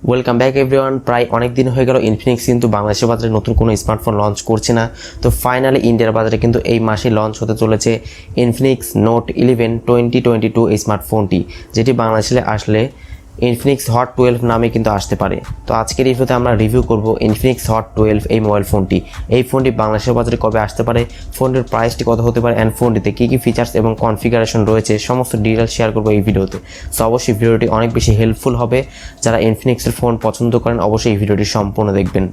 Welcome back everyone. প্রায় অনেক দিন হয়ে গেল ইনফিনিক্স কিন্তু বাংলাদেশের বাজারে নতুন কোনো স্মার্টফোন লঞ্চ করছে না। তো ফাইনালি ইন্ডিয়ার বাজারে কিন্তু এই মাসে লঞ্চ হতে চলেছে ইনফিনিক্স নোট 11 2022 এই স্মার্টফোনটি, যেটি বাংলাদেশে আসলে ইনফিনিক্স হট 12 নামে কিন্তু আসতে পারে। তো আজকের এই ভিডিওতে আমরা রিভিউ করব ইনফিনিক্স হট 12 এই মোবাইল ফোনটি। এই ফোনটি বাংলাদেশের বাজারে কবে আসতে পারে, ফোনটির প্রাইসটি কত হতে পারে, অ্যান্ড ফোনটিতে কী কী ফিচার্স এবং কনফিগারেশন রয়েছে সমস্ত ডিটেলস শেয়ার করবো এই ভিডিওতে। সো অবশ্যই ভিডিওটি অনেক বেশি হেল্পফুল হবে। যারা ইনফিনিক্সের ফোন পছন্দ করেন অবশ্যই এই ভিডিওটি সম্পূর্ণ দেখবেন।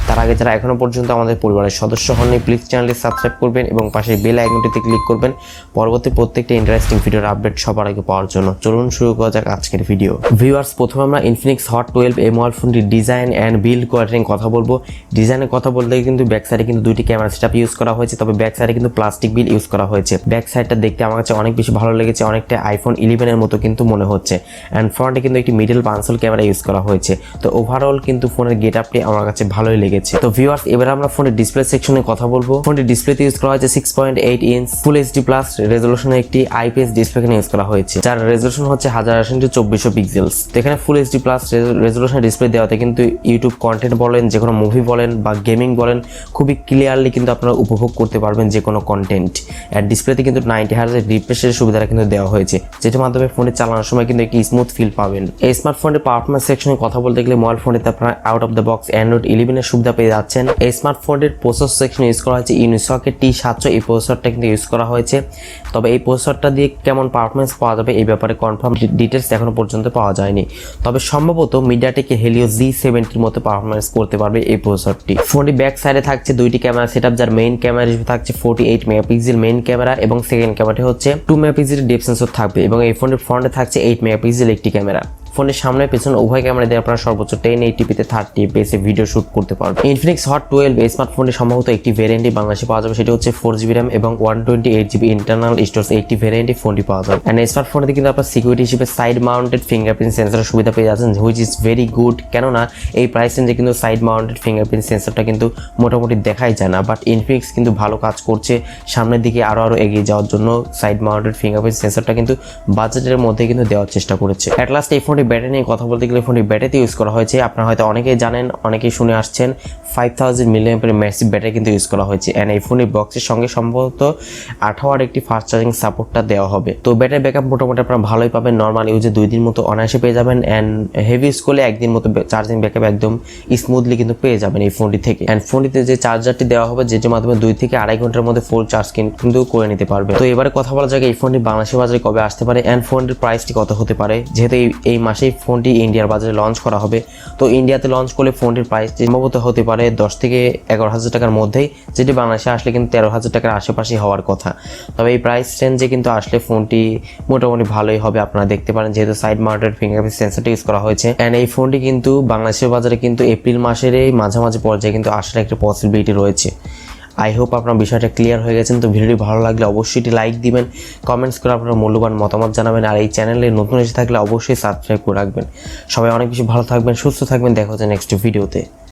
তার আগে যারা এখনও পর্যন্ত আমাদের পরিবারের সদস্য হননি প্লিজ চ্যানেলটি সাবস্ক্রাইব করবেন এবং পাশে বেল আইকনটিতে ক্লিক করবেন পরবর্তী প্রত্যেকটা ইন্টারেস্টিং ভিডিওর আপডেট সবার আগে পাওয়ার জন্য। চলুন শুরু করা যাক আজকের ভিডিও। ভিউয়ার্স, প্রথমে আমরা ইনফিনিক্স হট 12 এই মোবাইল ফোনটির ডিজাইন অ্যান্ড বিল্ড কোয়ালিটি নিয়ে কথা বলবো। ডিজাইনের কথা বলতে কিন্তু ব্যাক সাইডে কিন্তু দুইটি ক্যামেরা সেটআপ ইউজ করা হয়েছে, তবে ব্যাক সাইডে কিন্তু প্লাস্টিক বিল ইউজ করা হয়েছে। ব্যাক সাইডটা দেখতে আমার কাছে অনেক বেশি ভালো লেগেছে, অনেকটা আইফোন 11 এর মতো কিন্তু মনে হচ্ছে। অ্যান্ড ফ্রন্টে কিন্তু একটি মিডল বান্সল ক্যামেরা ইউজ করা হয়েছে। তো ওভারঅল কিন্তু ফোনের গেট আপটি আমার কাছে ভালোই লেগেছে। তো ভিউয়ার্স, এবার আমরা ফোনের ডিসপ্লে সেকশনে কথা বলবো। ফোনটির ডিসপ্লেতে ইউজ করা হয়েছে 6.8 ইঞ্চ ফুল এইচডি প্লাস রেজোলিউশনের একটি আইপিএস ডিসপ্লে ইউজ করা হয়েছে, যার রেজোলিউশন হচ্ছে 1080x2400 পিক্সেলস। তো এখানে full HD plus resolution display দেওয়াতে কিন্তু ইউটিউব কন্টেন্ট বলেন, যে কোনো মুভি বলেন বা গেমিং বলেন, খুবই ক্লিয়ারলি কিন্তু আপনারা উপভোগ করতে পারবেন যে কোনো কন্টেন্ট। আর ডিসপ্লেতে কিন্তু 90 হার্জ রিফ্রেশের সুবিধাটা কিন্তু দেওয়া হয়েছে, যেটার মাধ্যমে ফোনে চালানোর সময় কিন্তু একটি স্মুথ ফিল পাবেন। এই স্মার্টফোনের পারফরমেন্স সেকশনে কথা বলতে গেলে মোবাইল ফোনটিতে আপনারা out of the box Android 11 এর সুবিধা পেয়ে যাচ্ছেন। এই স্মার্টফোনের প্রসেসর সেকশনে ইউজ করা হয়েছে ইউনিসকের T700 এই প্রসেসরটা কিন্তু ইউজ করা হয়েছে। তবে এই প্রসেসরটা দিয়ে কেমন পারফরমেন্স পাওয়া যাবে এই ব্যাপারে কনফার্ম ডিটেলস এখনো পর্যন্ত পাওয়া যায়নি, তবে সম্ভবত মিডিয়াটেকের হেলিও G70 মতো পারফরমেন্স করতে পারবে এই প্রসেসরটি। ফোনটি ব্যাক সাইডে থাকছে দুইটি ক্যামেরা সেটআপ, যার মেইন ক্যামেরা হিসেবে থাকছে 48 মেগাপিক্সেল মেইন ক্যামেরা এবং সেকেন্ড ক্যামেরাটি হচ্ছে 2 মেগাপিক্সেল ডেপথ সেন্সর থাকবে এবং এই ফোনের ফ্রন্টে থাকছে 8 মেগাপিক্সেল একটি ক্যামেরা। ফোনের সামনে পেছনে উভয় ক্যামেরা দিয়ে আপনারা সর্বোচ্চ 1080p 30fps এ ভিডিও শুট করতে পারবেন। ইনফিনিক্স হট 12 এই স্মার্টফোনটি সম্ভবত একটি ভেরিয়েন্টই বাংলাদেশে পাওয়া যাবে, সেটি হচ্ছে 4GB RAM এবং 128GB ইন্টারনাল স্টোরেজ একটি ভেরিয়েন্টই ফোনটি পাওয়া যাবে। এন্ড এই স্মার্টফোনটিতে কিন্তু আপনারা সিকিউরিটি হিসেবে সাইড মাউন্টেড ফিঙ্গারপ্রিন্ট সেন্সরের সুবিধা পেয়ে যাচ্ছেন, হুইচ ইজ ভেরি গুড। কেননা এই প্রাইস রেঞ্জে কিন্তু সাইড মাউন্টেড ফিঙ্গারপ্রিন্ট সেন্সরটা কিন্তু মোটামুটি দেখাই যায় না, বাট ইনফিনিক্স কিন্তু ভালো কাজ করছে সামনের দিকে আরো এগিয়ে যাওয়ার জন্য। সাইড মাউন্টেড ফিঙ্গারপ্রিন্ট সেন্সরটা কিন্তু বাজেটের মধ্যে কিন্তু দেওয়ার চেষ্টা করেছে। এট লাস্ট এই ফোনটি ব্যাটারি নিয়ে কথা বলতে গেলে ফোনটি ব্যাটারিতে ইউজ করা হয়েছে, আপনারা হয়তো অনেকেই জানেন, অনেকেই শুনে আসছেন, 5000 mAh ম্যাসিভ ব্যাটারি কিন্তু ইউজ করা হয়েছে। এন্ড এই ফোনের বক্সের সঙ্গে সম্ভবত 8 ওয়াট একটি ফাস্ট চার্জিং সাপোর্টটা দেওয়া হবে। তো ব্যাটারি ব্যাকআপ মোটামুটি আপনারা ভালোই পাবেন, নর্মাল ইউজে 2 দিন মতো অনায়াসে পেয়ে যাবেন। অ্যান্ড হেভি ইউজ করলে 1 দিন মতো চার্জিং ব্যাকআপ একদম স্মুথলি কিন্তু পেয়ে যাবেন এই ফোনটি থেকে। অ্যান্ড ফোনটিতে যে চার্জারটি দেওয়া হবে, যেটির মাধ্যমে 2 থেকে আড়াই ঘন্টার মধ্যে ফুল চার্জ কিন্তু করে নিতে পারবে। তো এবারে কথা বলা যাক এই ফোনটি বাংলাদেশের বাজারে কবে আসতে পারে অ্যান্ড ফোনটির প্রাইসটি কত হতে পারে। যেহেতু এই মাসেই ফোনটি ইন্ডিয়ার বাজারে লঞ্চ করা হবে, তো ইন্ডিয়াতে লঞ্চ করলে ফোনটির প্রাইস সম্ভবত হতে পারে 10 থেকে 11,000 টাকার মধ্যেই, যেটি বাংলাদেশে আসলে কিন্তু 13,000 টাকার আশেপাশে হওয়ার কথা। তবে এই প্রাইস রেঞ্জে কিন্তু আসলে ফোনটি মোটামুটি ভালোই হবে, আপনারা দেখতে পারেন, যেহেতু সাইড মাউন্টেড ফিঙ্গারপ্রিন্ট সেন্সরটি ইউজ করা হয়েছে। অ্যান্ড এই ফোনটি কিন্তু বাংলাদেশের বাজারে কিন্তু এপ্রিল মাসের এই মাঝামাঝি পর্যায়ে কিন্তু আসার একটা পসিবিলিটি রয়েছে। আই হোপ আপনার বিষয়টা ক্লিয়ার হয়ে গেছেন। তো ভিডিওটি ভালো লাগলে অবশ্যই এটি লাইক দিবেন, কমেন্টস করে আপনার মূল্যবান মতামত জানাবেন, আর এই চ্যানেলে নতুন এসে থাকলে অবশ্যই সাবস্ক্রাইব করে রাখবেন। সবাই অনেক বেশি ভালো থাকবেন, সুস্থ থাকবেন, দেখা হচ্ছে নেক্সট ভিডিওতে।